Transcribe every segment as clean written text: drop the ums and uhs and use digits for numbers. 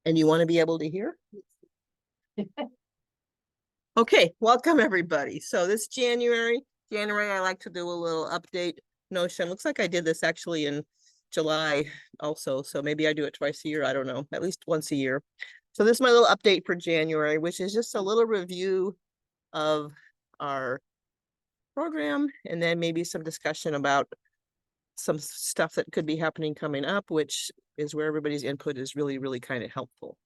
And you want to be able to hear? Okay, welcome everybody. So this January, I like to do a little update notion. Looks like I did this actually in July also. So maybe I do it twice a year. I don't know, at least once a year. So this is my little update for January, which is just a little review of our program, and then maybe some discussion about some stuff that could be happening coming up, which is where everybody's input is really, really kind of helpful.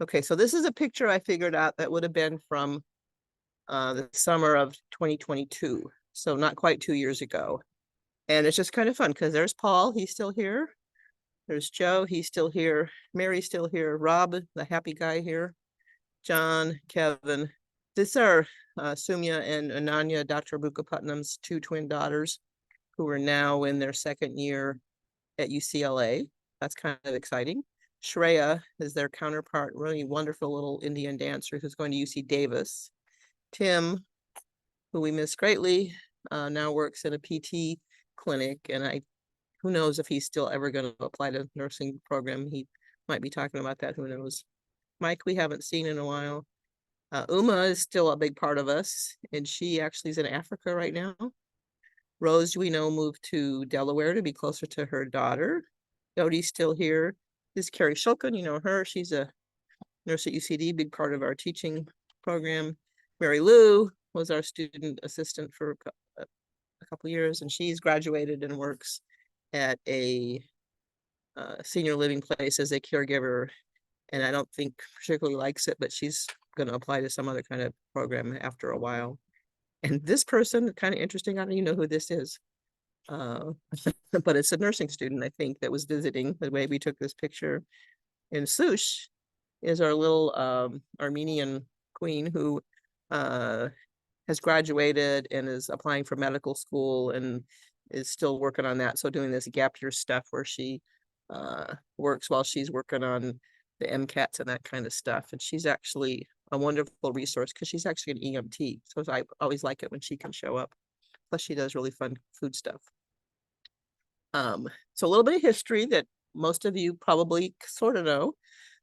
Okay, so this is a picture I figured out that would have been from the summer of 2022. So not quite 2 years ago. And it's just kind of fun because there's Paul, he's still here. There's Joe, he's still here. Mary's still here. Rob, the happy guy here. John, Kevin. These are Sumya and Ananya, Dr. Buka Putnam's two twin daughters, who are now in their second year at UCLA. That's kind of exciting. Shreya is their counterpart, really wonderful little Indian dancer who's going to UC Davis. Tim, who we miss greatly, now works in a PT clinic, and who knows if he's still ever going to apply to nursing program. He might be talking about that, who knows. Mike, we haven't seen in a while. Uma is still a big part of us, and she actually is in Africa right now. Rose, we know, moved to Delaware to be closer to her daughter. Dodi's still here. This is Carrie Shulkin, you know her. She's a nurse at UCD, big part of our teaching program. Mary Lou was our student assistant for a couple of years, and she's graduated and works at a senior living place as a caregiver. And I don't think particularly likes it, but she's going to apply to some other kind of program after a while. And this person, kind of interesting, I don't even know who this is. But it's a nursing student, I think, that was visiting the way we took this picture. And Sush is our little Armenian queen who has graduated and is applying for medical school and is still working on that. So doing this gap year stuff where she works while she's working on the MCATs and that kind of stuff. And she's actually a wonderful resource because she's actually an EMT. So I always like it when she can show up. Plus she does really fun food stuff. So a little bit of history that most of you probably sort of know,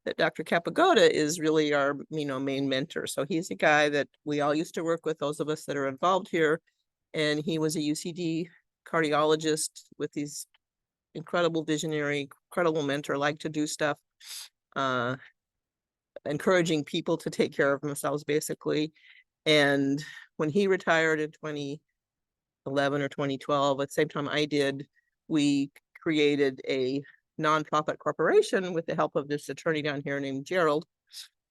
that Dr. Capagoda is really our, main mentor. So he's a guy that we all used to work with, those of us that are involved here. And he was a UCD cardiologist with these incredible visionary, incredible mentor, like to do stuff, encouraging people to take care of themselves, basically. And when he retired in 2011 or 2012, at the same time I did, we created a nonprofit corporation with the help of this attorney down here named Gerald,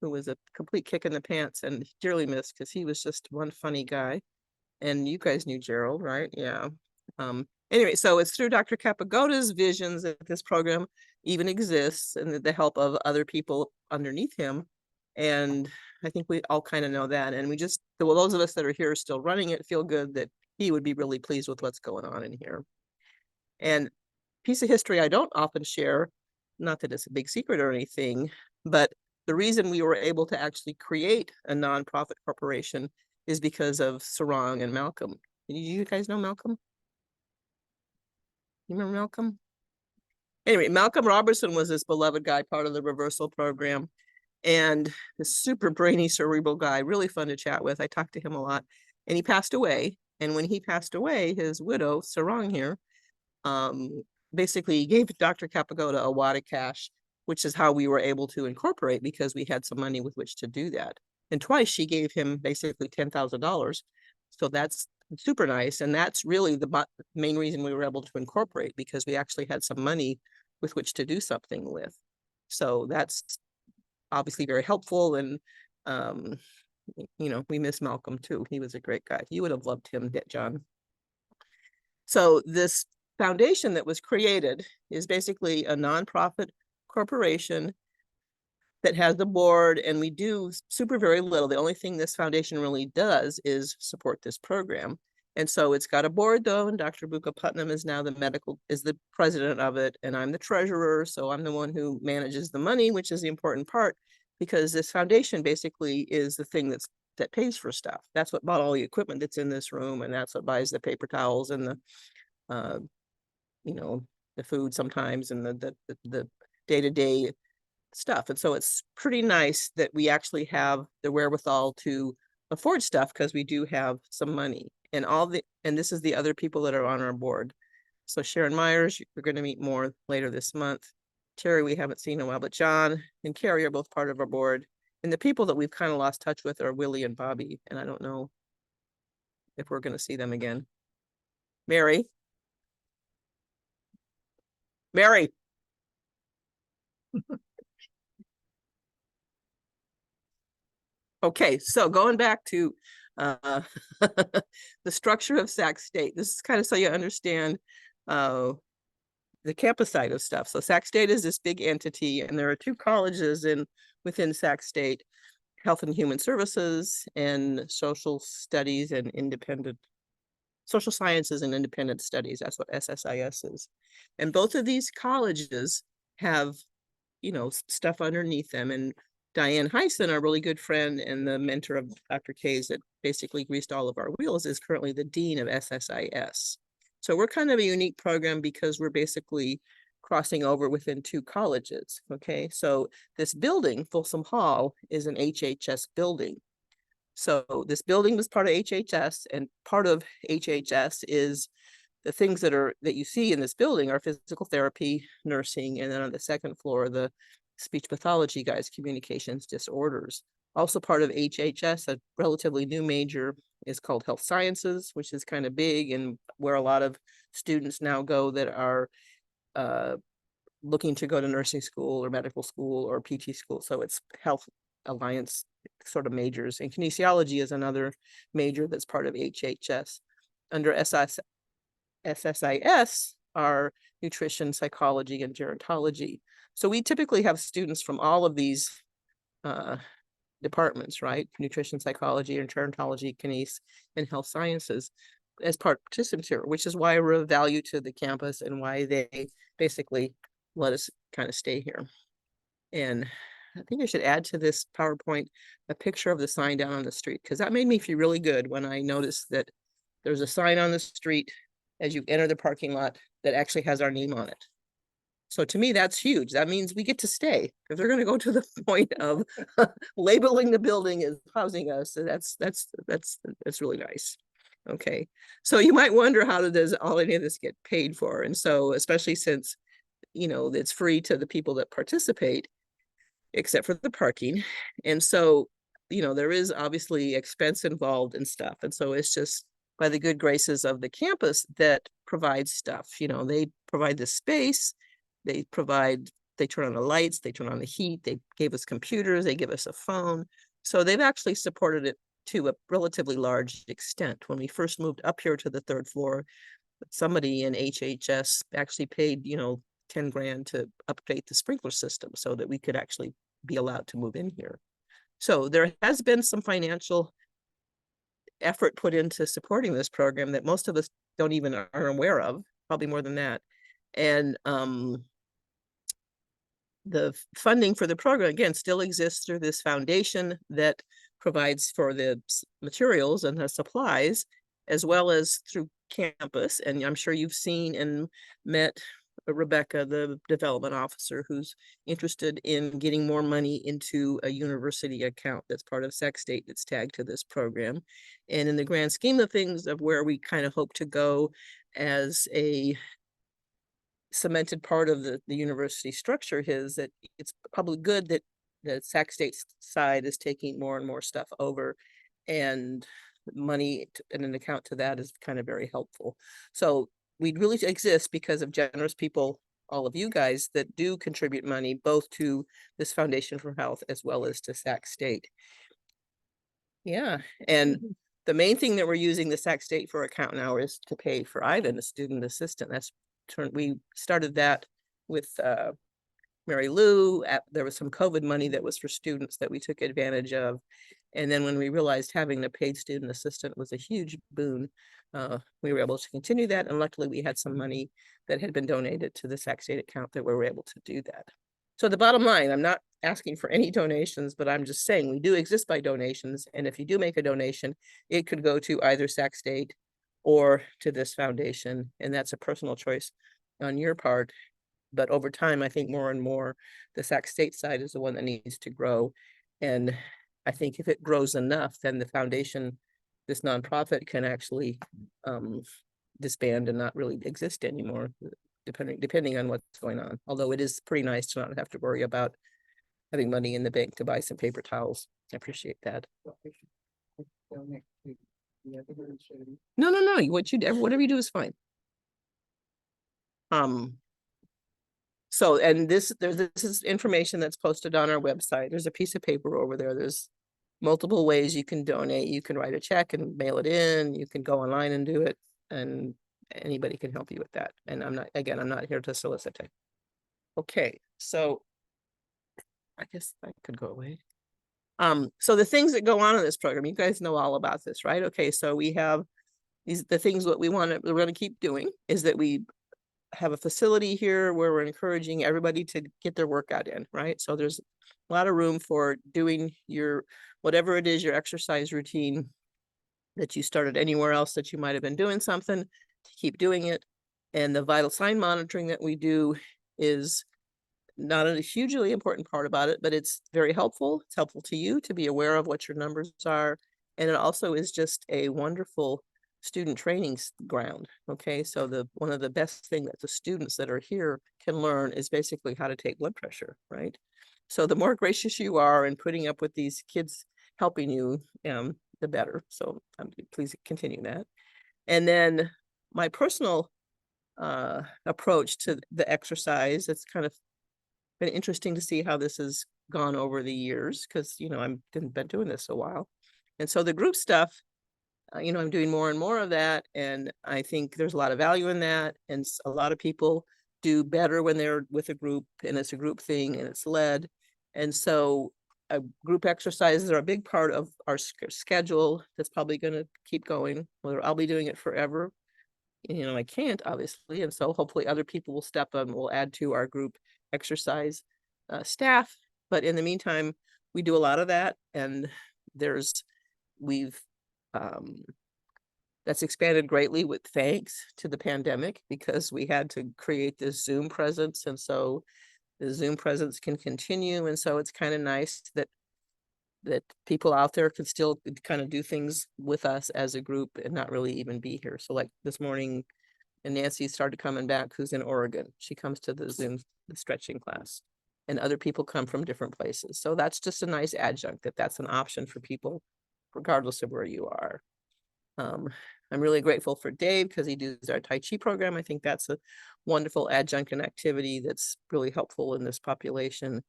who was a complete kick in the pants and dearly missed because he was just one funny guy. And you guys knew Gerald, right? Yeah. Anyway, so it's through Dr. Capagoda's visions that this program even exists, and the help of other people underneath him. And I think we all kind of know that. And we just, well, those of us that are here still running it feel good that he would be really pleased with what's going on in here. And piece of history I don't often share, not that it's a big secret or anything, but the reason we were able to actually create a nonprofit corporation is because of Sarang and Malcolm. You guys know Malcolm? You remember Malcolm? Anyway, Malcolm Robertson was this beloved guy, part of the reversal program, and this super brainy, cerebral guy, really fun to chat with. I talked to him a lot, and he passed away. And when he passed away, his widow, Sarang here, basically gave Dr. Capagoda a wad of cash, which is how we were able to incorporate, because we had some money with which to do that. And twice she gave him basically $10,000. So that's super nice. And that's really the main reason we were able to incorporate, because we actually had some money with which to do something with. So that's obviously very helpful. And, we miss Malcolm too. He was a great guy. You would have loved him, John. So this foundation that was created is basically a nonprofit corporation that has a board, and we do super very little. The only thing this foundation really does is support this program. And so it's got a board though, and Dr. Buka Putnam is now the president of it, and I'm the treasurer. So I'm the one who manages the money, which is the important part, because this foundation basically is the thing that pays for stuff. That's what bought all the equipment that's in this room, and that's what buys the paper towels and the the food sometimes and the day-to-day stuff. And so it's pretty nice that we actually have the wherewithal to afford stuff because we do have some money. And this is the other people that are on our board. So Sharon Myers, we're going to meet more later this month. Terry, we haven't seen in a while, but John and Carrie are both part of our board. And the people that we've kind of lost touch with are Willie and Bobby. And I don't know if we're going to see them again. Mary. Mary. Okay, so going back to the structure of Sac State. This is kind of so you understand the campus side of stuff. So Sac State is this big entity, and there are two colleges within Sac State, Health and Human Services and Social Studies and Social Sciences and Independent Studies. That's what SSIS is. And both of these colleges have, stuff underneath them. And Diane Heisen, our really good friend and the mentor of Dr. K's that basically greased all of our wheels, is currently the dean of SSIS. So we're kind of a unique program because we're basically crossing over within two colleges, okay? So this building, Folsom Hall, is an HHS building. So this building was part of HHS, and part of HHS is the things that you see in this building are physical therapy, nursing, and then on the second floor, the speech pathology guys, communications disorders. Also part of HHS, a relatively new major, is called health sciences, which is kind of big and where a lot of students now go that are looking to go to nursing school or medical school or PT school. So it's health alliance sort of majors. And kinesiology is another major that's part of HHS. Under SSIS are nutrition, psychology, and gerontology. So we typically have students from all of these departments, right? Nutrition, psychology, and gerontology, kines, and health sciences as participants here, which is why we're of value to the campus and why they basically let us kind of stay here. And I think I should add to this PowerPoint a picture of the sign down on the street, because that made me feel really good when I noticed that there's a sign on the street as you enter the parking lot that actually has our name on it. So to me, that's huge. That means we get to stay. If they're going to go to the point of labeling the building as housing us, that's really nice. Okay, so you might wonder, how does all any of this get paid for? And so, especially since, it's free to the people that participate, except for the parking. And so, there is obviously expense involved and stuff. And so it's just by the good graces of the campus that provides stuff. They provide the space, they turn on the lights, they turn on the heat, they gave us computers, they give us a phone. So they've actually supported it to a relatively large extent. When we first moved up here to the third floor, somebody in HHS actually paid, 10 grand to update the sprinkler system so that we could actually be allowed to move in here. So there has been some financial effort put into supporting this program that most of us don't even are aware of, probably more than that. And the funding for the program, again, still exists through this foundation that provides for the materials and the supplies, as well as through campus. And I'm sure you've seen and met Rebecca, the development officer, who's interested in getting more money into a university account that's part of Sac State that's tagged to this program. And in the grand scheme of things, of where we kind of hope to go as a cemented part of the university structure, is that it's probably good that the Sac State side is taking more and more stuff over, and money in an account to that is kind of very helpful. So we really exist because of generous people, all of you guys, that do contribute money both to this Foundation for Health as well as to Sac State. Yeah, and the main thing that we're using the Sac State for account now is to pay for Ivan, a student assistant. We started that with Mary Lou. There was some COVID money that was for students that we took advantage of. And then when we realized having a paid student assistant was a huge boon, we were able to continue that. And luckily we had some money that had been donated to the Sac State account that we were able to do that. So the bottom line, I'm not asking for any donations, but I'm just saying we do exist by donations. And if you do make a donation, it could go to either Sac State or to this foundation. And that's a personal choice on your part. But over time, I think more and more the Sac State side is the one that needs to grow. And I think if it grows enough, then the foundation, this nonprofit, can actually disband and not really exist anymore, depending on what's going on. Although it is pretty nice to not have to worry about having money in the bank to buy some paper towels. I appreciate that. No. Whatever you do is fine. So, and this is information that's posted on our website. There's a piece of paper over there. There's multiple ways you can donate. You can write a check and mail it in. You can go online and do it, and anybody can help you with that. And I'm not here to solicit it. Okay, so I guess I could go away. So the things that go on in this program, you guys know all about this, right? Okay, so we have the things what we're going to keep doing is that we have a facility here where we're encouraging everybody to get their workout in, right? So there's a lot of room for doing your, whatever it is, your exercise routine that you started anywhere else that you might have been doing something, to keep doing it. And the vital sign monitoring that we do is not a hugely important part about it, but it's very helpful. It's helpful to you to be aware of what your numbers are. And it also is just a wonderful student training ground. Okay, so one of the best thing that the students that are here can learn is basically how to take blood pressure, right? So the more gracious you are in putting up with these kids helping you, the better. So please continue that. And then my personal approach to the exercise, it's kind of been interesting to see how this has gone over the years, because I've been doing this a while. And so the group stuff, I'm doing more and more of that, and I think there's a lot of value in that. And a lot of people do better when they're with a group, and it's a group thing, and it's led. And so group exercises are a big part of our schedule. That's probably going to keep going, whether I'll be doing it forever. I can't, obviously, and so hopefully other people will step up and will add to our group exercise staff. But in the meantime, we do a lot of that, and that's expanded greatly with thanks to the pandemic, because we had to create this Zoom presence, and so the Zoom presence can continue. And so it's kind of nice that people out there can still kind of do things with us as a group and not really even be here. So like this morning, and Nancy started coming back, who's in Oregon. She comes to the Zoom stretching class, and other people come from different places. So that's just a nice adjunct, that's an option for people, regardless of where you are. I'm really grateful for Dave, because he does our Tai Chi program. I think that's a wonderful adjunct and activity that's really helpful in this population.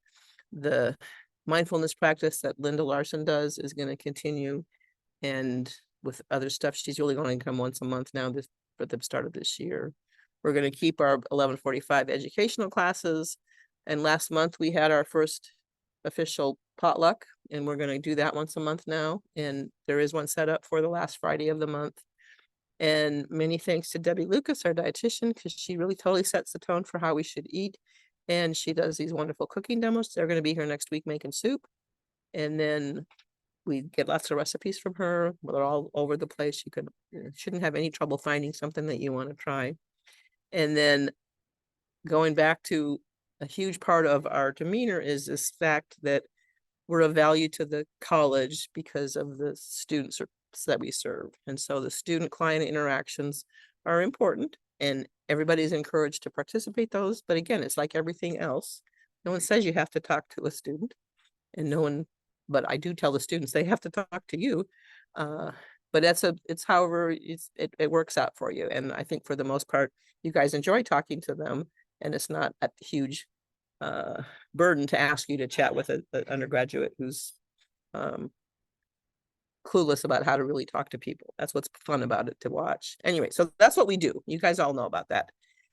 The mindfulness practice that Linda Larson does is going to continue, and with other stuff, she's really going to come once a month now for the start of this year. We're going to keep our 11:45 educational classes, and last month we had our first official potluck, and we're going to do that once a month now, and there is one set up for the last Friday of the month. And many thanks to Debbie Lucas, our dietitian, because she really totally sets the tone for how we should eat. And she does these wonderful cooking demos. They're going to be here next week making soup. And then we get lots of recipes from her. They're all over the place. You shouldn't have any trouble finding something that you want to try. And then going back to a huge part of our demeanor is this fact that we're of value to the college because of the students that we serve. And so the student-client interactions are important, and everybody's encouraged to participate those. But again, it's like everything else. No one says you have to talk to a student, and but I do tell the students they have to talk to you. But it's however it works out for you. And I think for the most part, you guys enjoy talking to them, and it's not a huge burden to ask you to chat with an undergraduate who's clueless about how to really talk to people. That's what's fun about it to watch. Anyway, so that's what we do. You guys all know about that.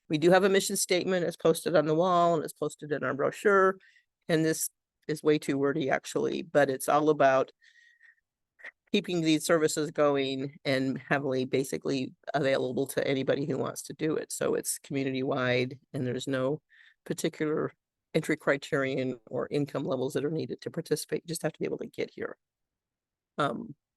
We do have a mission statement. It's posted on the wall, and it's posted in our brochure. And this is way too wordy, actually, but it's all about keeping these services going and heavily basically available to anybody who wants to do it. So it's community-wide, and there's no particular entry criterion or income levels that are needed to participate. You just have to be able to get here.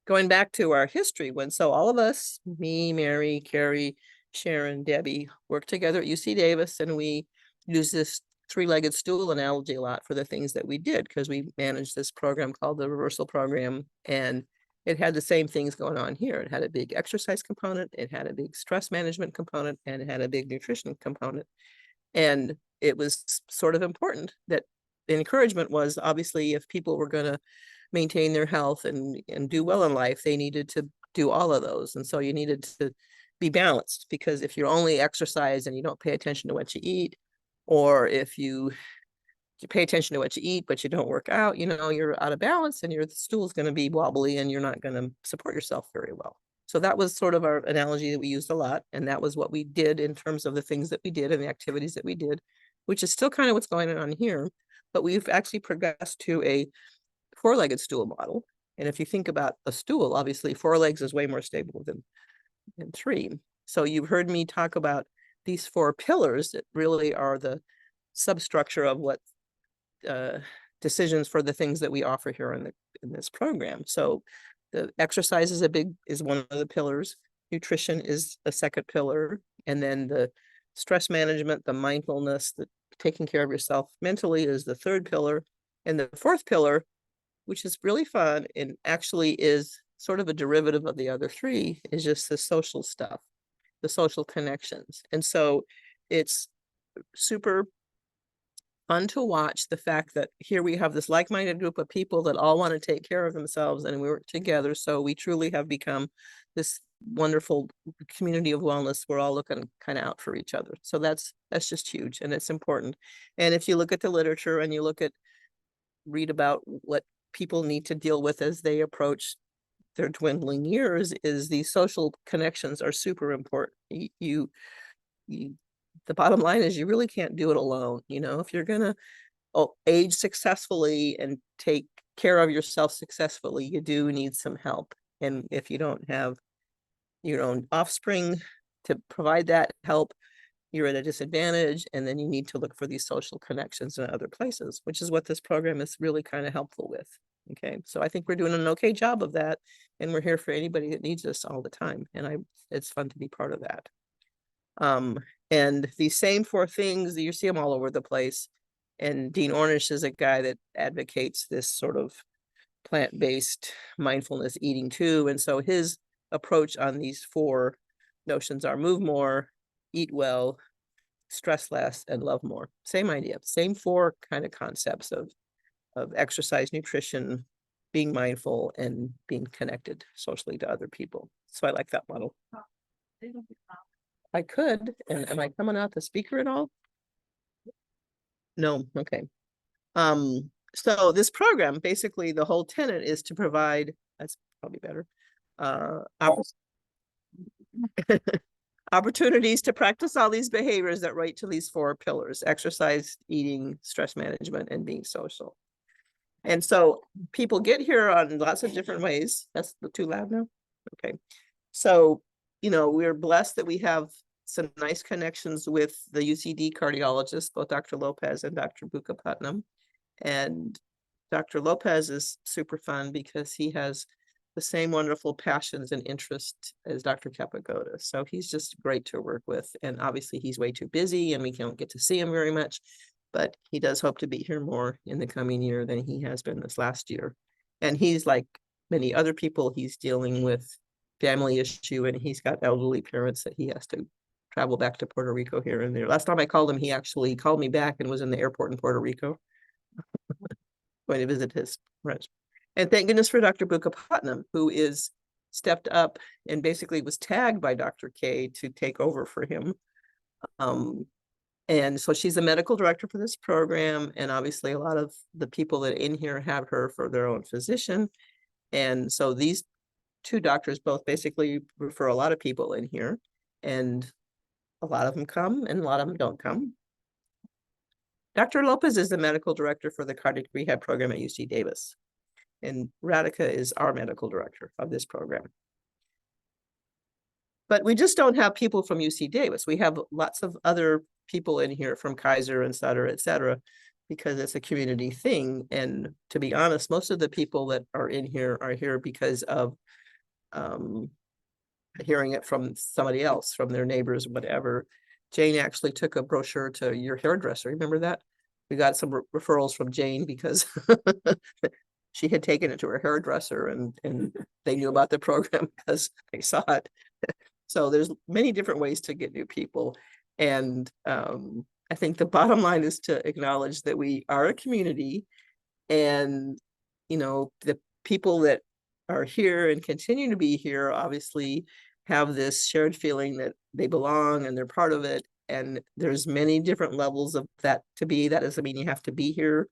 Going back to our history, so all of us, me, Mary, Carrie, Sharon, Debbie worked together at UC Davis, and we use this three-legged stool analogy a lot for the things that we did, because we managed this program called the reversal program, and it had the same things going on here. It had a big exercise component, it had a big stress management component, and it had a big nutrition component. And it was sort of important that the encouragement was, obviously, if people were going to maintain their health and do well in life, they needed to do all of those. And so you needed to be balanced, because if you only exercise and you don't pay attention to what you eat, or if you pay attention to what you eat but you don't work out, you're out of balance, and your stool is going to be wobbly, and you're not going to support yourself very well. So that was sort of our analogy that we used a lot, and that was what we did in terms of the things that we did and the activities that we did, which is still kind of what's going on here. But we've actually progressed to a four-legged stool model. And if you think about a stool, obviously 4 legs is way more stable than 3. So you've heard me talk about these 4 pillars that really are the substructure of what decisions for the things that we offer here in this program. So the exercise is one of the pillars. Nutrition is a second pillar, and then the stress management, the mindfulness, the taking care of yourself mentally is the third pillar, and the fourth pillar, which is really fun and actually is sort of a derivative of the other 3, is just the social stuff, the social connections. And so it's super fun to watch the fact that here we have this like-minded group of people that all want to take care of themselves, and we work together. So we truly have become this wonderful community of wellness. We're all looking kind of out for each other. So that's just huge, and it's important. And if you look at the literature and you read about what people need to deal with as they approach their dwindling years, is these social connections are super important. The bottom line is you really can't do it alone. If you're gonna age successfully and take care of yourself successfully, you do need some help. And if you don't have your own offspring to provide that help, you're at a disadvantage, and then you need to look for these social connections in other places, which is what this program is really kind of helpful with. Okay, so I think we're doing an okay job of that, and we're here for anybody that needs us all the time, and it's fun to be part of that. And these same 4 things, you see them all over the place. And Dean Ornish is a guy that advocates this sort of plant-based mindfulness eating too. And so his approach on these 4 notions are move more, eat well, stress less, and love more. Same idea, same 4 kind of concepts of exercise, nutrition, being mindful, and being connected socially to other people. So I like that model. I could. And am I coming out the speaker at all? No. Okay. So this program, basically the whole tenet is to provide, that's probably better, opportunities to practice all these behaviors that relate to these 4 pillars: exercise, eating, stress management, and being social. And so people get here on lots of different ways. That's too loud now? Okay. So, we're blessed that we have some nice connections with the UCD cardiologists, both Dr. Lopez and Dr. Buka Putnam. And Dr. Lopez is super fun because he has the same wonderful passions and interests as Dr. Capagoda. So he's just great to work with. And obviously he's way too busy and we don't get to see him very much, but he does hope to be here more in the coming year than he has been this last year. And he's like many other people, he's dealing with family issue, and he's got elderly parents that he has to travel back to Puerto Rico here and there. Last time I called him, he actually called me back and was in the airport in Puerto Rico going to visit his friends. And thank goodness for Dr. Buka Putnam, who is stepped up and basically was tagged by Dr. K to take over for him. And so she's the medical director for this program. And obviously a lot of the people that are in here have her for their own physician. And so these 2 doctors both basically refer a lot of people in here, and a lot of them come and a lot of them don't come. Dr. Lopez is the medical director for the cardiac rehab program at UC Davis, and Radhika is our medical director of this program. But we just don't have people from UC Davis. We have lots of other people in here from Kaiser and Sutter, et cetera, because it's a community thing. And to be honest, most of the people that are in here are here because of hearing it from somebody else, from their neighbors, whatever. Jane actually took a brochure to your hairdresser. Remember that? We got some referrals from Jane because she had taken it to her hairdresser, and they knew about the program because they saw it. So there's many different ways to get new people. And I think the bottom line is to acknowledge that we are a community, and, you know, the people that are here and continue to be here obviously have this shared feeling that they belong and they're part of it. And there's many different levels of that to be. That doesn't mean you have to be here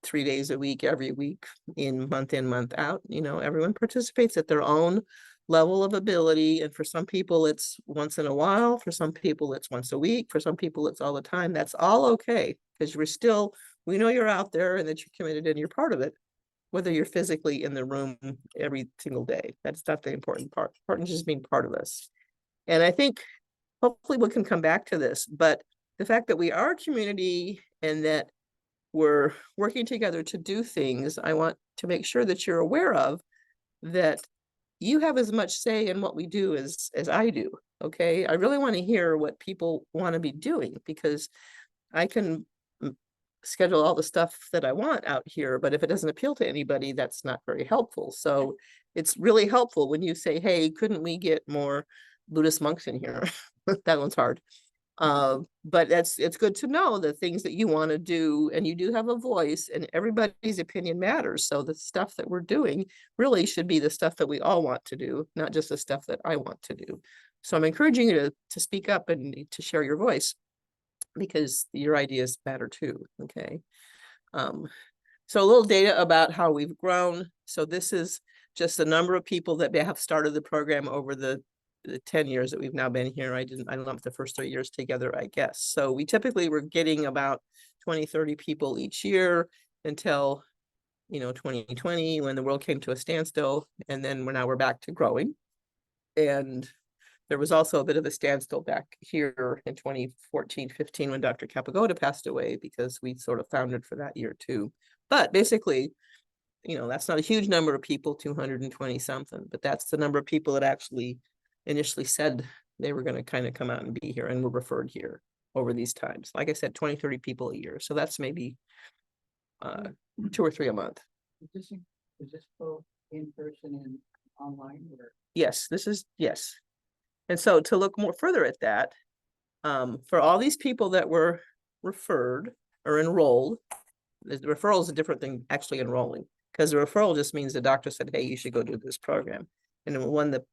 3 days a week, every week, in, month out. You know, everyone participates at their own level of ability. And for some people, it's once in a while. For some people, it's once a week. For some people, it's all the time. That's all okay, because we know you're out there and that you're committed and you're part of it, whether you're physically in the room every single day. That's not the important part. Important is just being part of us. And I think hopefully we can come back to this, but the fact that we are a community and that we're working together to do things, I want to make sure that you're aware of that you have as much say in what we do as I do. Okay. I really want to hear what people want to be doing, because I can schedule all the stuff that I want out here, but if it doesn't appeal to anybody, that's not very helpful. So it's really helpful when you say, hey, couldn't we get more Buddhist monks in here? That one's hard. But it's good to know the things that you want to do, and you do have a voice, and everybody's opinion matters. So the stuff that we're doing really should be the stuff that we all want to do, not just the stuff that I want to do. So I'm encouraging you to speak up and to share your voice, because your ideas matter too. Okay. So a little data about how we've grown. So this is just the number of people that have started the program over the 10 years that we've now been here. I lumped the first 3 years together, I guess. So we typically were getting about 20-30 people each year until, 2020, when the world came to a standstill. And then we're back to growing. And there was also a bit of a standstill back here in 2014-15 when Dr. Capagoda passed away, because we sort of founded for that year too. But basically, that's not a huge number of people, 220 something, but that's the number of people that actually initially said they were going to kind of come out and be here and were referred here over these times. Like I said, 20-30 people a year. So that's maybe 2 or 3 a month. Is this both in person and online? Or? Yes, yes. And so to look more further at that, for all these people that were referred or enrolled, the referral is a different thing actually enrolling, because the referral just means the doctor said, hey, you should go do this program. And when the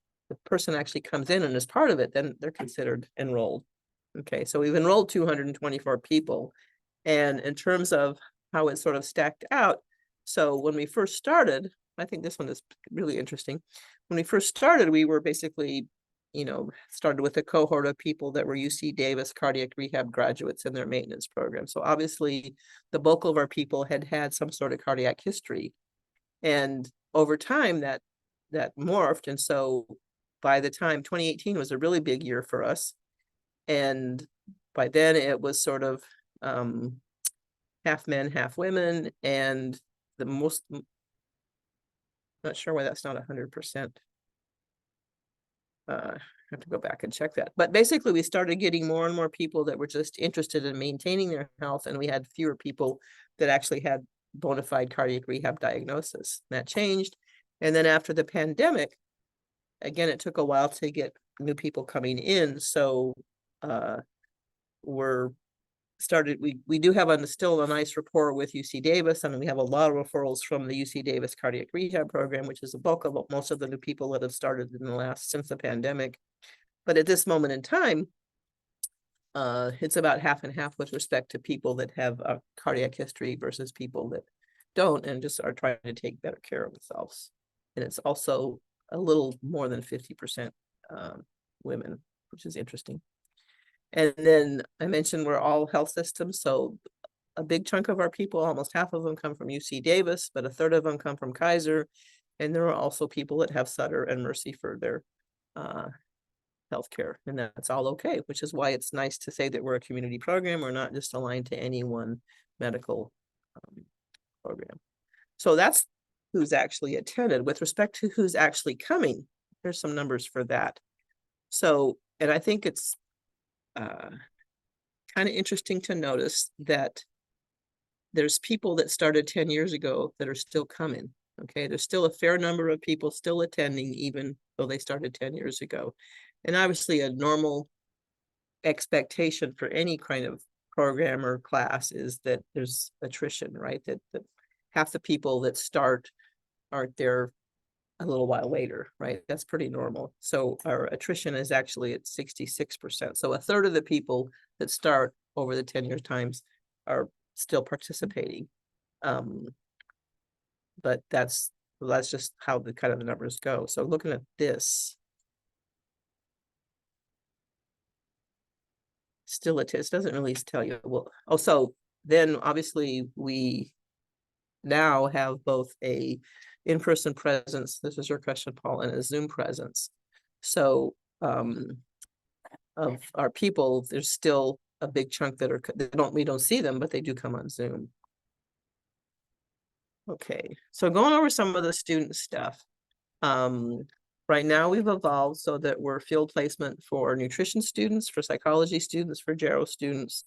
person actually comes in and is part of it, then they're considered enrolled. Okay, so we've enrolled 224 people. And in terms of how it sort of stacked out, so when we first started, I think this one is really interesting. When we first started, we were basically, started with a cohort of people that were UC Davis cardiac rehab graduates in their maintenance program. So obviously the bulk of our people had some sort of cardiac history. And over time that morphed. And so by the time 2018 was a really big year for us. And by then it was sort of half men, half women. And the most, not sure why that's not 100%. I have to go back and check that. But basically, we started getting more and more people that were just interested in maintaining their health, and we had fewer people that actually had bona fide cardiac rehab diagnosis. That changed. And then after the pandemic, again, it took a while to get new people coming in. So we do have still a nice rapport with UC Davis, and we have a lot of referrals from the UC Davis cardiac rehab program, which is the bulk of most of the new people that have started since the pandemic. But at this moment in time, it's about half and half with respect to people that have a cardiac history versus people that don't and just are trying to take better care of themselves. And it's also a little more than 50% women, which is interesting. And then I mentioned we're all health systems. So a big chunk of our people, almost half of them, come from UC Davis, but a third of them come from Kaiser. And there are also people that have Sutter and Mercy for their healthcare. And that's all okay, which is why it's nice to say that we're a community program. We're not just aligned to any one medical program. So that's who's actually attended. With respect to who's actually coming, there's some numbers for that. So, and I think it's kind of interesting to notice that there's people that started 10 years ago that are still coming. Okay, there's still a fair number of people still attending, even though they started 10 years ago. And obviously a normal expectation for any kind of program or class is that there's attrition, right? That half the people that start aren't there a little while later, right? That's pretty normal. So our attrition is actually at 66%. So a third of the people that start over the 10 year times are still participating. But that's just how the kind of the numbers go. So looking at this, still it doesn't really tell you. Well, oh, so then obviously we now have both a in-person presence, this is your question, Paul, and a Zoom presence. So of our people, there's still a big chunk that we don't see them, but they do come on Zoom. Okay, so going over some of the student stuff. Right now we've evolved so that we're field placement for nutrition students, for psychology students, for gero students,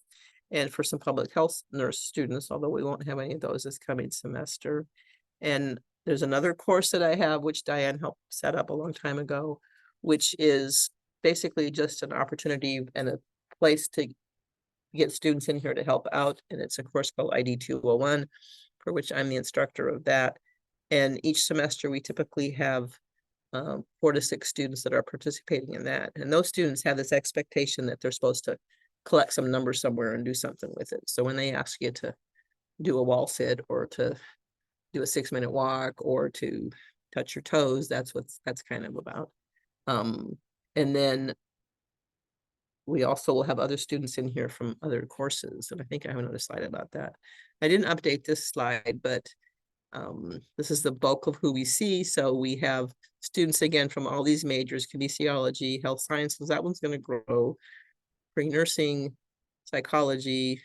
and for some public health nurse students, although we won't have any of those this coming semester. And there's another course that I have, which Diane helped set up a long time ago, which is basically just an opportunity and a place to get students in here to help out. And it's a course called ID 201, for which I'm the instructor of that. And each semester we typically have 4 to 6 students that are participating in that. And those students have this expectation that they're supposed to collect some numbers somewhere and do something with it. So when they ask you to do a wall sit or to do a 6-minute walk or to touch your toes, that's kind of about. And then we also will have other students in here from other courses. And I think I have another slide about that. I didn't update this slide, but this is the bulk of who we see. So we have students again from all these majors: kinesiology, health sciences, that one's going to grow, pre-nursing, psychology.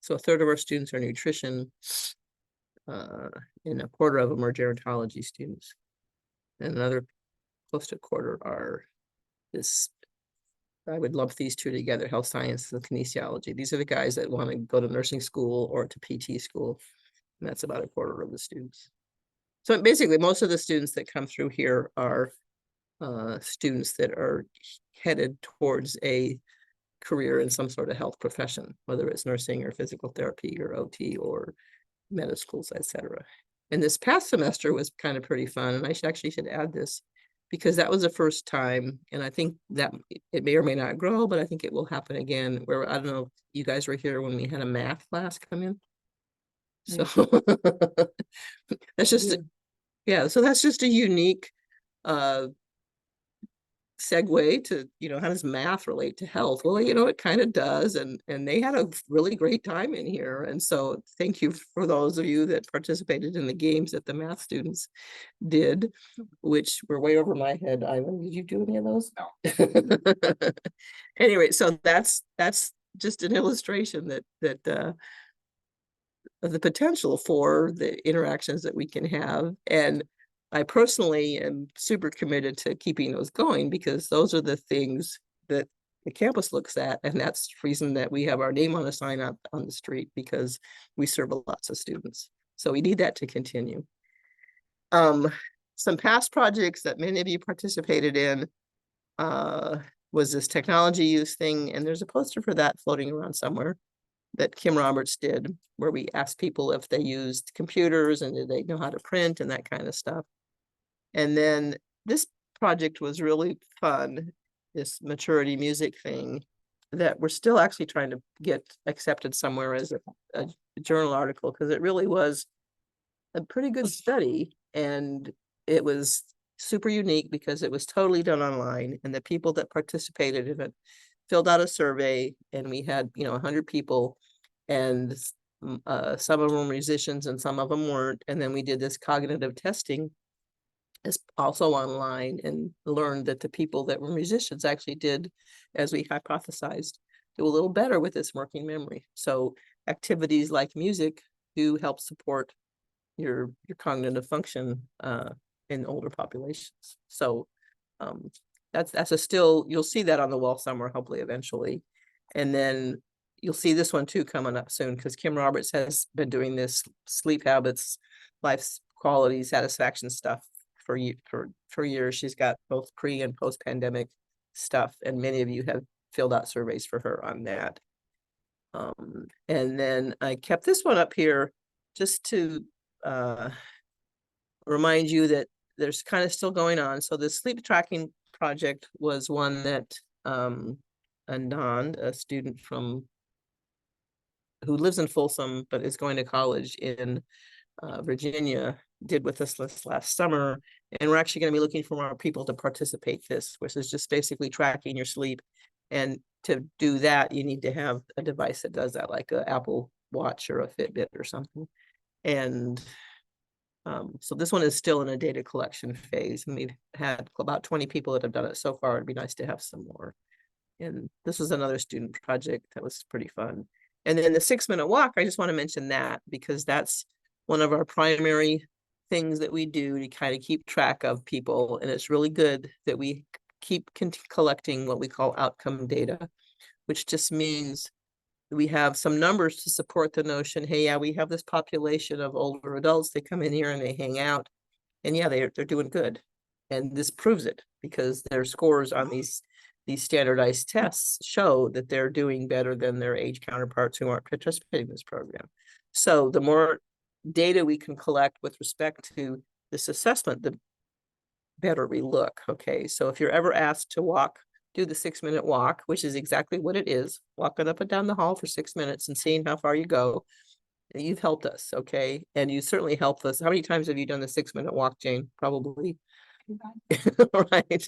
So a third of our students are nutrition, and a quarter of them are gerontology students. And another close to a quarter are this, I would lump these two together, health science and kinesiology. These are the guys that want to go to nursing school or to PT school. And that's about a quarter of the students. So basically, most of the students that come through here are students that are headed towards a career in some sort of health profession, whether it's nursing or physical therapy or OT or medical schools, etc. And this past semester was kind of pretty fun. And I should add this because that was the first time, and I think that it may or may not grow, but I think it will happen again, where I don't know if you guys were here when we had a math class come in. So that's just, yeah, so that's just a unique segue to, how does math relate to health? Well, it kind of does. And they had a really great time in here. And so thank you for those of you that participated in the games that the math students did, which were way over my head. Ivan, did you do any of those? No. Anyway, so that's just an illustration that of the potential for the interactions that we can have. And I personally am super committed to keeping those going because those are the things that the campus looks at. And that's the reason that we have our name on a sign up on the street, because we serve lots of students. So we need that to continue. Some past projects that many of you participated in was this technology use thing. And there's a poster for that floating around somewhere that Kim Roberts did, where we asked people if they used computers and did they know how to print and that kind of stuff. And then this project was really fun, this maturity music thing that we're still actually trying to get accepted somewhere as a journal article, because it really was a pretty good study. And it was super unique because it was totally done online, and the people that participated in it filled out a survey, and we had 100 people, and some of them were musicians and some of them weren't. And then we did this cognitive testing, is also online, and learned that the people that were musicians actually did, as we hypothesized, do a little better with this working memory. So activities like music do help support your cognitive function in older populations. So that's a still, you'll see that on the wall somewhere, hopefully eventually. And then you'll see this one too coming up soon, because Kim Roberts has been doing this sleep habits, life quality, satisfaction stuff for years. She's got both pre and post pandemic stuff, and many of you have filled out surveys for her on that. And then I kept this one up here just to remind you that there's kind of still going on. So the sleep tracking project was one that Anand, a student from who lives in Folsom but is going to college in Virginia, did with us last summer. And we're actually going to be looking for more people to participate this, which is just basically tracking your sleep. And to do that, you need to have a device that does that, like an Apple Watch or a Fitbit or something. And so this one is still in a data collection phase, and we've had about 20 people that have done it so far. It'd be nice to have some more. And this was another student project that was pretty fun. And then the 6-minute walk, I just want to mention that because that's one of our primary things that we do to kind of keep track of people. And it's really good that we keep collecting what we call outcome data, which just means we have some numbers to support the notion, hey, yeah, we have this population of older adults, they come in here and they hang out, and yeah, they're doing good. And this proves it because their scores on these standardized tests show that they're doing better than their age counterparts who aren't participating in this program. So the more data we can collect with respect to this assessment, the better we look. Okay, so if you're ever asked to do the 6-minute walk, which is exactly what it is, walking up and down the hall for 6 minutes and seeing how far you go, you've helped us. Okay, and you certainly helped us. How many times have you done the 6-minute walk, Jane? Probably. Right.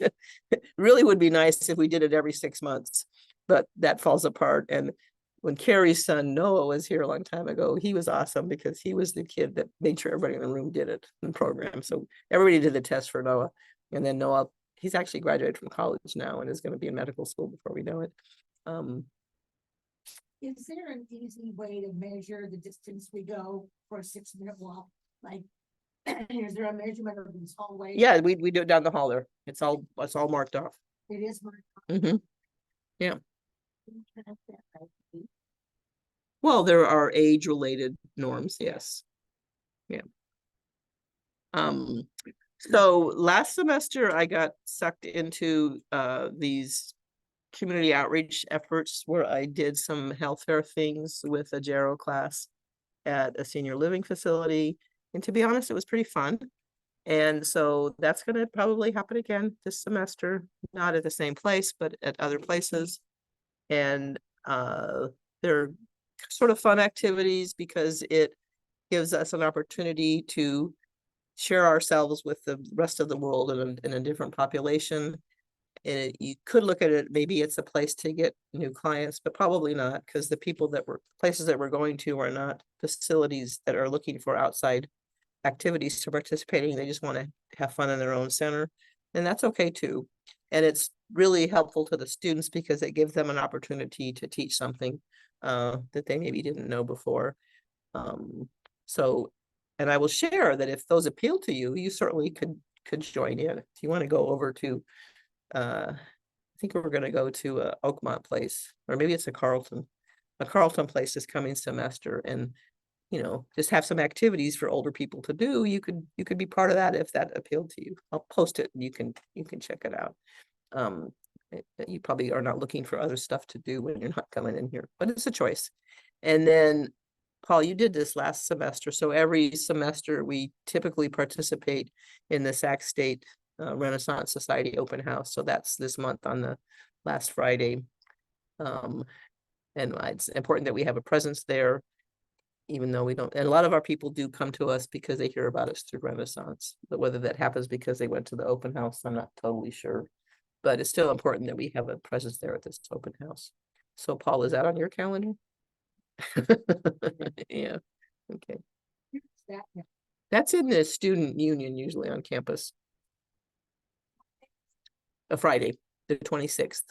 Really would be nice if we did it every 6 months, but that falls apart. And when Carrie's son Noah was here a long time ago, he was awesome because he was the kid that made sure everybody in the room did it in the program. So everybody did the test for Noah, and then Noah, he's actually graduated from college now and is going to be in medical school before we know it. Is there an easy way to measure the distance we go for a 6-minute walk? Like, is there a measurement of these hallways? Yeah, we do it down the hall there. It's all marked off. It is marked off. Mm-hmm. Yeah. Can you track that by feet? Well, there are age-related norms, yes. Yeah. So last semester I got sucked into these community outreach efforts where I did some health fair things with a Gero class at a senior living facility. And to be honest, it was pretty fun. And so that's going to probably happen again this semester, not at the same place, but at other places. And they're sort of fun activities because it gives us an opportunity to share ourselves with the rest of the world in a different population. And you could look at it, maybe it's a place to get new clients, but probably not, because the places that we're going to are not facilities that are looking for outside activities to participating. They just want to have fun in their own center, and that's okay too. And it's really helpful to the students because it gives them an opportunity to teach something that they maybe didn't know before. And I will share that if those appeal to you, you certainly could join in. If you want to go over to I think we're going to go to a Oakmont place, or maybe it's a Carlton place this coming semester, and just have some activities for older people to do. You could be part of that if that appealed to you. I'll post it and you can check it out. You probably are not looking for other stuff to do when you're not coming in here, but it's a choice. And then Paul, you did this last semester. So every semester we typically participate in the Sac State Renaissance Society open house. So that's this month on the last Friday. And it's important that we have a presence there, even though we don't. And a lot of our people do come to us because they hear about us through Renaissance. But whether that happens because they went to the open house, I'm not totally sure. But it's still important that we have a presence there at this open house. So Paul, is that on your calendar? Yeah. Okay. That's in the student union, usually on campus. A Friday, the 26th.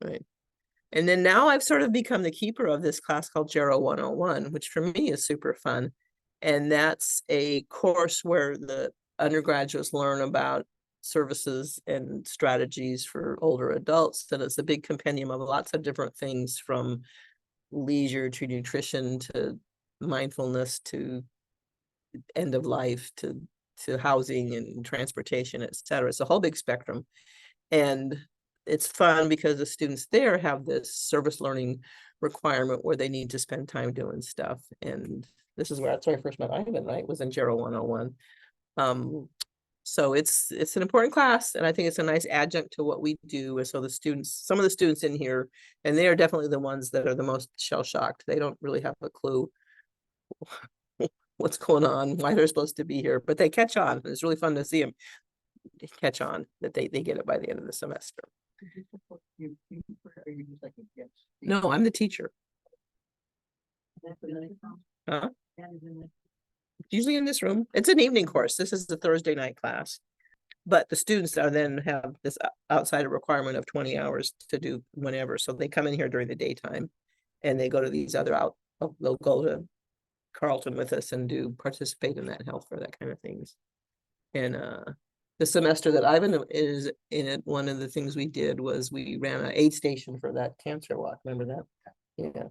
Right. And then now I've sort of become the keeper of this class called Gero 101, which for me is super fun. And that's a course where the undergraduates learn about services and strategies for older adults. And it's a big compendium of lots of different things, from leisure to nutrition to mindfulness to end of life to housing and transportation, et cetera. It's a whole big spectrum. And it's fun because the students there have this service learning requirement where they need to spend time doing stuff. And this is where that's where I first met Ivan, right? Was in Gerald 101. So it's an important class, and I think it's a nice adjunct to what we do. And so the students, some of the students in here, and they are definitely the ones that are the most shell-shocked. They don't really have a clue what's going on, why they're supposed to be here, but they catch on. It's really fun to see them catch on, that they get it by the end of the semester. You are you just like a guest? No, I'm the teacher. That's the night class? Huh? That is in the- Usually in this room. It's an evening course. This is the Thursday night class. But the students are then have this outside requirement of 20 hours to do whenever. So they come in here during the daytime and they go to these other they'll go to Carlton with us and participate in that health fair, that kind of things. And the semester that Ivan is in it, one of the things we did was we ran an aid station for that cancer walk. Remember that? Yeah.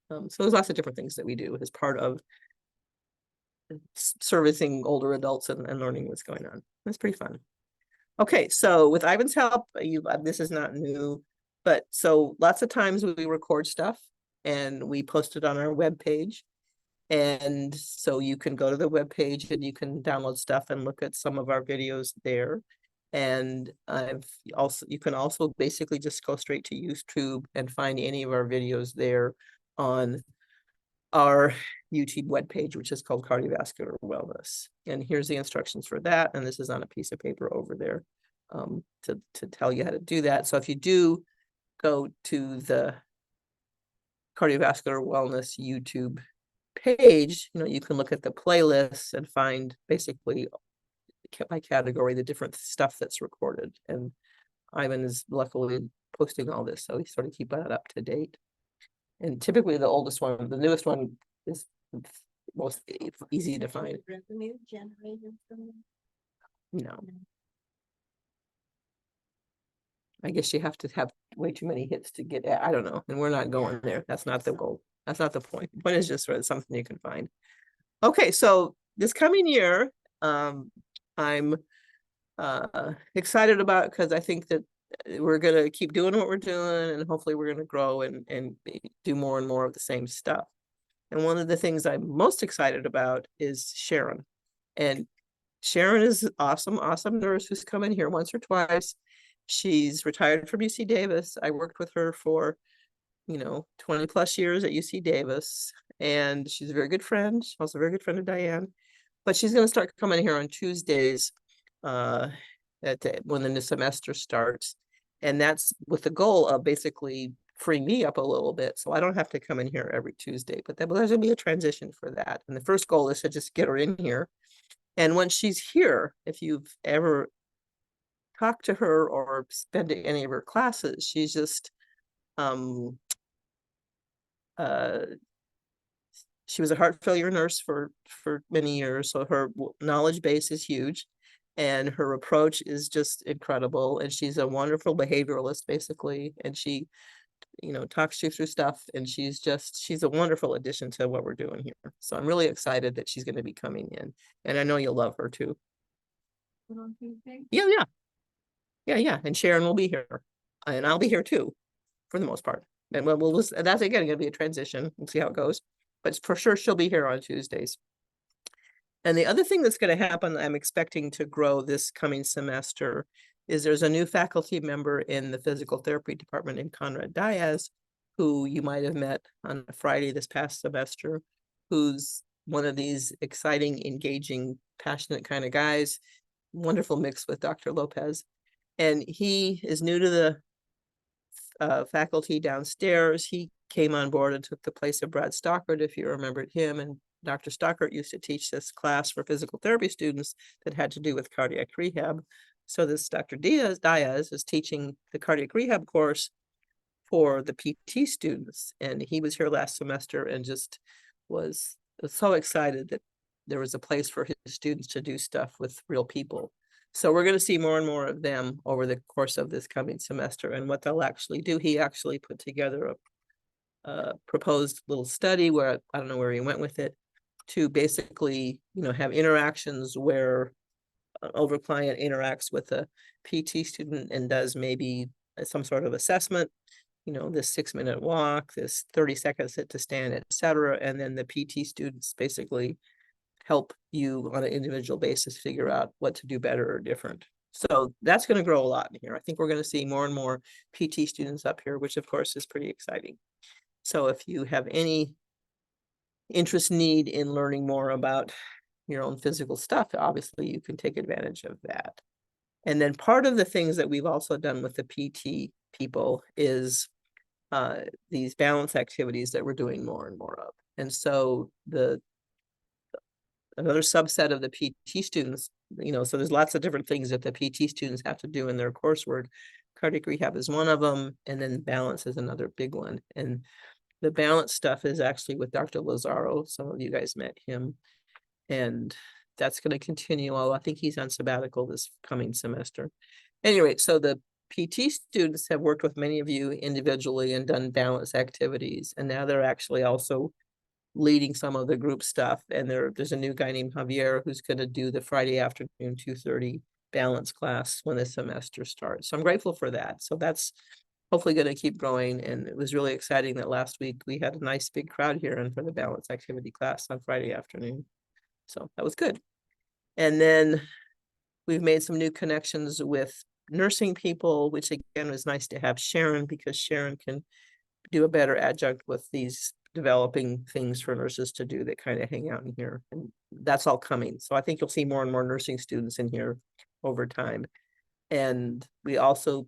So there's lots of different things that we do as part of servicing older adults and learning what's going on. It's pretty fun. Okay, so with Ivan's help, this is not new, but so lots of times we record stuff and we post it on our webpage. And so you can go to the webpage and you can download stuff and look at some of our videos there. And you can also basically just go straight to YouTube and find any of our videos there on our YouTube webpage, which is called Cardiovascular Wellness. And here's the instructions for that. And this is on a piece of paper over there to tell you how to do that. So if you do go to the Cardiovascular Wellness YouTube page, you can look at the playlists and find basically by category the different stuff that's recorded. And Ivan is luckily posting all this, so we sort of keep that up to date. And typically the newest one is most easy to find. Revenue generated from it? No. I guess you have to have way too many hits to get I don't know. And we're not going there. That's not the goal. That's not the point. The point is just sort of something you can find. Okay, so this coming year, I'm excited about, because I think that we're going to keep doing what we're doing, and hopefully we're going to grow and do more and more of the same stuff. And one of the things I'm most excited about is Sharon. And Sharon is an awesome nurse who's come in here once or twice. She's retired from UC Davis. I worked with her for 20 plus years at UC Davis, and she's a very good friend. She's also a very good friend of Diane, but she's going to start coming here on Tuesdays when the new semester starts. And that's with the goal of basically freeing me up a little bit, so I don't have to come in here every Tuesday, but there's going to be a transition for that. And the first goal is to just get her in here. And once she's here, if you've ever talked to her or spent any of her classes, she's just she was a heart failure nurse for many years, so her knowledge base is huge, and her approach is just incredible. And she's a wonderful behavioralist, basically, and she talks you through stuff, and she's a wonderful addition to what we're doing here. So I'm really excited that she's going to be coming in, and I know you'll love her too. Yeah, and Sharon will be here, and I'll be here too, for the most part. And that's again going to be a transition. We'll see how it goes, but for sure she'll be here on Tuesdays. And the other thing that's going to happen, I'm expecting to grow this coming semester, is there's a new faculty member in the physical therapy department in Conrad Diaz, who you might have met on a Friday this past semester, who's one of these exciting, engaging, passionate kind of guys. Wonderful mix with Dr. Lopez. And he is new to the faculty downstairs. He came on board and took the place of Brad Stockert, if you remembered him. And Dr. Stockert used to teach this class for physical therapy students that had to do with cardiac rehab. So this Dr. Diaz is teaching the cardiac rehab course for the PT students. And he was here last semester and just was so excited that there was a place for his students to do stuff with real people. So we're going to see more and more of them over the course of this coming semester, and what they'll actually do. He actually put together a proposed little study where I don't know where he went with it, to basically, have interactions where an over client interacts with a PT student and does maybe some sort of assessment, this 6-minute walk, this 30-second sit to stand, etc. And then the PT students basically help you on an individual basis figure out what to do better or different. So that's going to grow a lot in here. I think we're going to see more and more PT students up here, which of course is pretty exciting. So if you have any interest, need in learning more about your own physical stuff, obviously you can take advantage of that. And then part of the things that we've also done with the PT people is these balance activities that we're doing more and more of. And so another subset of the PT students, so there's lots of different things that the PT students have to do in their coursework. Cardiac rehab is one of them, and then balance is another big one. And the balance stuff is actually with Dr. Lazaro. Some of you guys met him, and that's going to continue. Although I think he's on sabbatical this coming semester. Anyway, so the PT students have worked with many of you individually and done balance activities, and now they're actually also leading some of the group stuff. And there's a new guy named Javier who's going to do the Friday afternoon 2:30 balance class when the semester starts. So I'm grateful for that. So that's hopefully going to keep growing. And it was really exciting that last week we had a nice big crowd here and for the balance activity class on Friday afternoon. So that was good. And then we've made some new connections with nursing people, which again was nice to have Sharon, because Sharon can do a better adjunct with these developing things for nurses to do that kind of hang out in here. And that's all coming. So I think you'll see more and more nursing students in here over time. And we also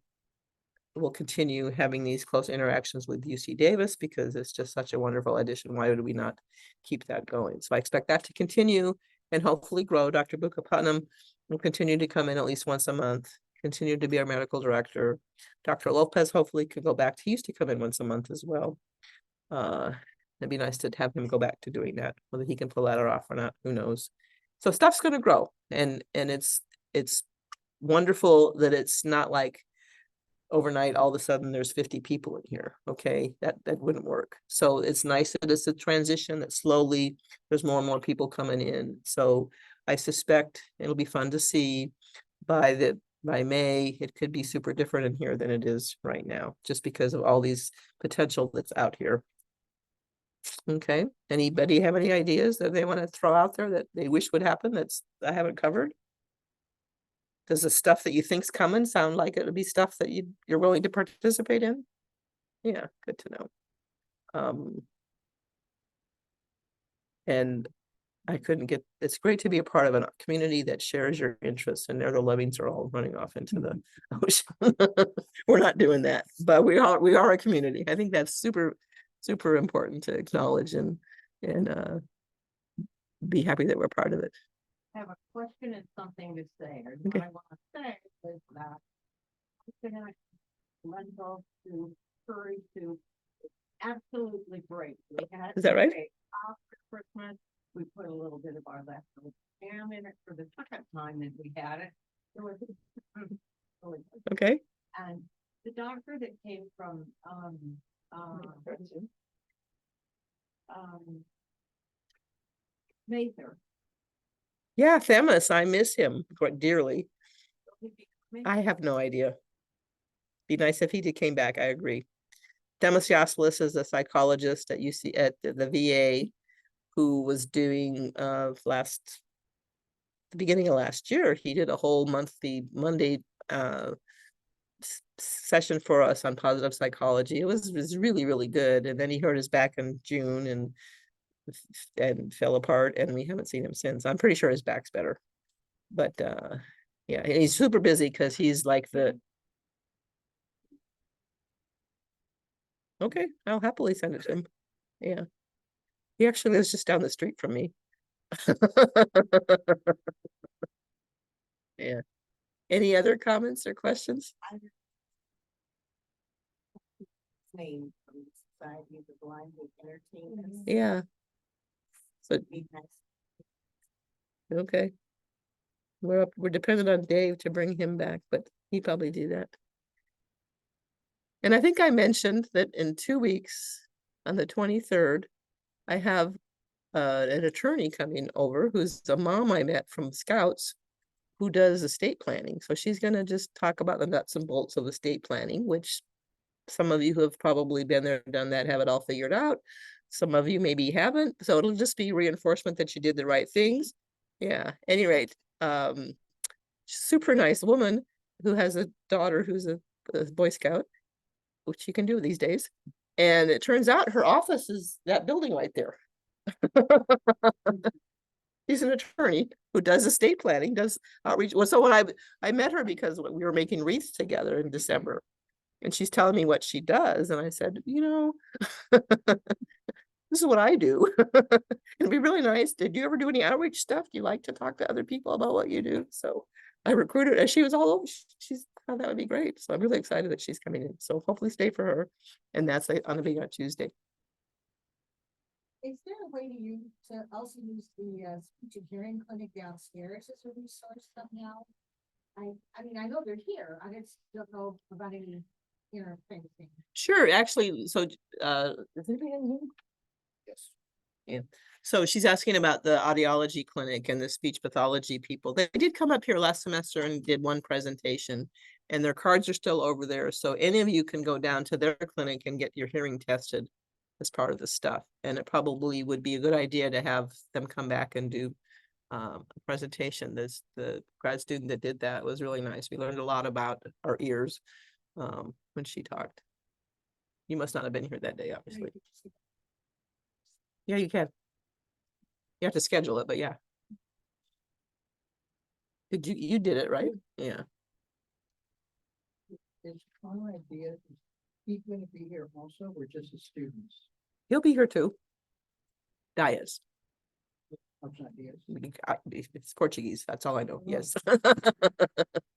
will continue having these close interactions with UC Davis because it's just such a wonderful addition. Why would we not keep that going? So I expect that to continue and hopefully grow. Dr. Buka Putnam will continue to come in at least once a month, continue to be our medical director. Dr. Lopez hopefully could go back. He used to come in once a month as well. It'd be nice to have him go back to doing that. Whether he can pull that off or not, who knows? So stuff's going to grow, and it's wonderful that it's not like overnight all of a sudden there's 50 people in here. Okay, that wouldn't work. So it's nice that it's a transition, that slowly there's more and more people coming in. So I suspect it'll be fun to see by May, it could be super different in here than it is right now, just because of all these potential that's out here. Okay, anybody have any ideas that they want to throw out there that they wish would happen that's I haven't covered? Does the stuff that you think's coming sound like it would be stuff that you're willing to participate in? Yeah, good to know. And I couldn't get, it's great to be a part of a community that shares your interests, and there the Levings are all running off into the ocean. We're not doing that, but we are a community. I think that's super, super important to acknowledge and be happy that we're part of it. I have a question and something to say. Or Okay. what I want to say is that rental to curry to absolutely great. We had Is that right? after Christmas. We put a little bit of our leftover ham in it for the second time that we had it. It was really good. Okay. And the doctor that came from Mather. Yeah, Themis, I miss him quite dearly. Will he be coming? I have no idea. Be nice if he came back. I agree. Themis Yaslis is a psychologist at UC at the VA who was doing the beginning of last year. He did a whole monthly Monday session for us on positive psychology. It was really, really good. And then he hurt his back in June and fell apart, and we haven't seen him since. I'm pretty sure his back's better. But yeah, he's super busy because he's like okay, I'll happily send it to him. Yeah. He actually lives just down the street from me. Yeah. Any other comments or questions? Name from the Society of the Blind with Entertainment. Yeah. So, Be nice. okay. We're dependent on Dave to bring him back, but he'd probably do that. And I think I mentioned that in 2 weeks, on the 23rd, I have an attorney coming over who's a mom I met from Scouts who does estate planning. So she's going to just talk about the nuts and bolts of estate planning, which some of you who have probably been there, done that, have it all figured out. Some of you maybe haven't. So it'll just be reinforcement that you did the right things. Yeah, any rate, super nice woman who has a daughter who's a Boy Scout, which you can do these days. And it turns out her office is that building right there. She's an attorney who does estate planning, does outreach. Well, so when I met her because we were making wreaths together in December, and she's telling me what she does, and I said, you know, this is what I do. It'd be really nice. Did you ever do any outreach stuff? Do you like to talk to other people about what you do? So I recruited, and she was all over. She's thought that would be great. So I'm really excited that she's coming in. So hopefully stay for her. And that's on Tuesday. Is there a way to also use the speech and hearing clinic downstairs as a resource somehow? I mean, I know they're here. I just don't know about any interfacing. Sure, actually, so is anybody in here? Yes. Yeah. So she's asking about the audiology clinic and the speech pathology people. They did come up here last semester and did one presentation, and their cards are still over there. So any of you can go down to their clinic and get your hearing tested as part of the stuff. And it probably would be a good idea to have them come back and do a presentation. The grad student that did that was really nice. We learned a lot about our ears when she talked. You must not have been here that day, obviously. Yeah, you can. You have to schedule it, but yeah. You did it, right? Yeah. Is our idea, is he going to be here also, or just the students? He'll be here too. Dias. What's ideas? It's Portuguese. That's all I know. Yes.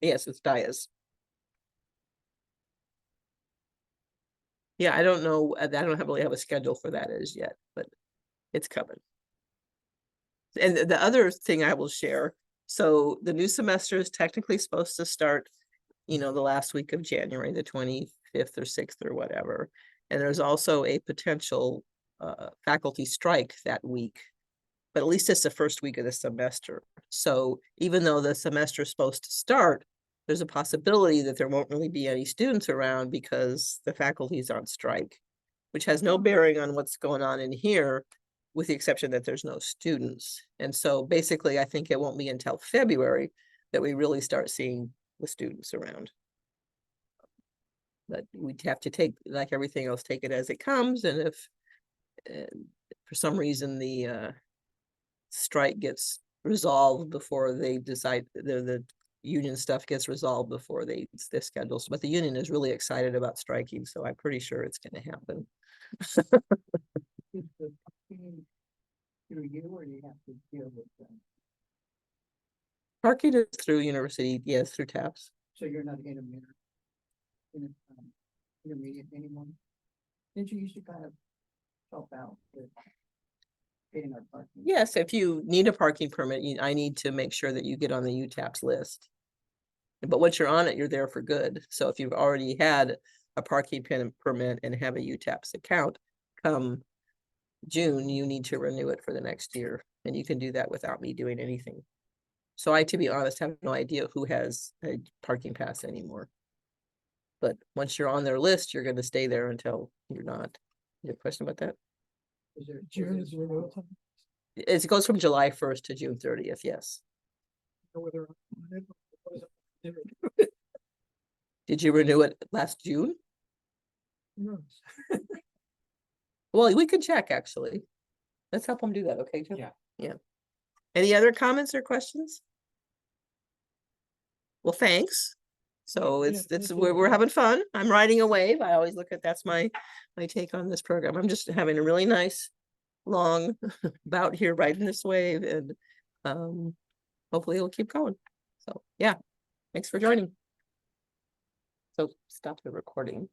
Yes, it's Dias. Yeah, I don't know. I don't really have a schedule for that as yet, but it's coming. And the other thing I will share, so the new semester is technically supposed to start, you know, the last week of January, the 25th or 6th or whatever. And there's also a potential faculty strike that week, but at least it's the first week of the semester. So even though the semester is supposed to start, there's a possibility that there won't really be any students around because the faculty is on strike, which has no bearing on what's going on in here, with the exception that there's no students. And so basically, I think it won't be until February that we really start seeing the students around. But we'd have to take, like everything else, take it as it comes. And if for some reason the strike gets resolved before they decide, the union stuff gets resolved before their schedules. But the union is really excited about striking, so I'm pretty sure it's going to happen. Is the parking through you, or do you have to deal with them? Parking is through university, yes, through TAPS. So you're not intermediate anymore? Didn't you used to kind of help out with getting our parking? Yes, if you need a parking permit, I need to make sure that you get on the UTAPS list. But once you're on it, you're there for good. So if you've already had a parking permit and have a UTAPS account, come June, you need to renew it for the next year. And you can do that without me doing anything. So I, to be honest, have no idea who has a parking pass anymore. But once you're on their list, you're going to stay there until you're not. You have a question about that? Is there June is the renewal time. It goes from July 1st to June 30th, yes. Know whether Did you renew it last June? who knows? Well, we could check, actually. Let's help them do that, okay, Joe? Yeah. Yeah. Any other comments or questions? Well, thanks. So Yeah, it's thank we're you. having fun. I'm riding a wave. I always look at, that's my take on this program. I'm just having a really nice long bout here riding this wave, and hopefully it'll keep going. So yeah, thanks for joining. So stop the recording.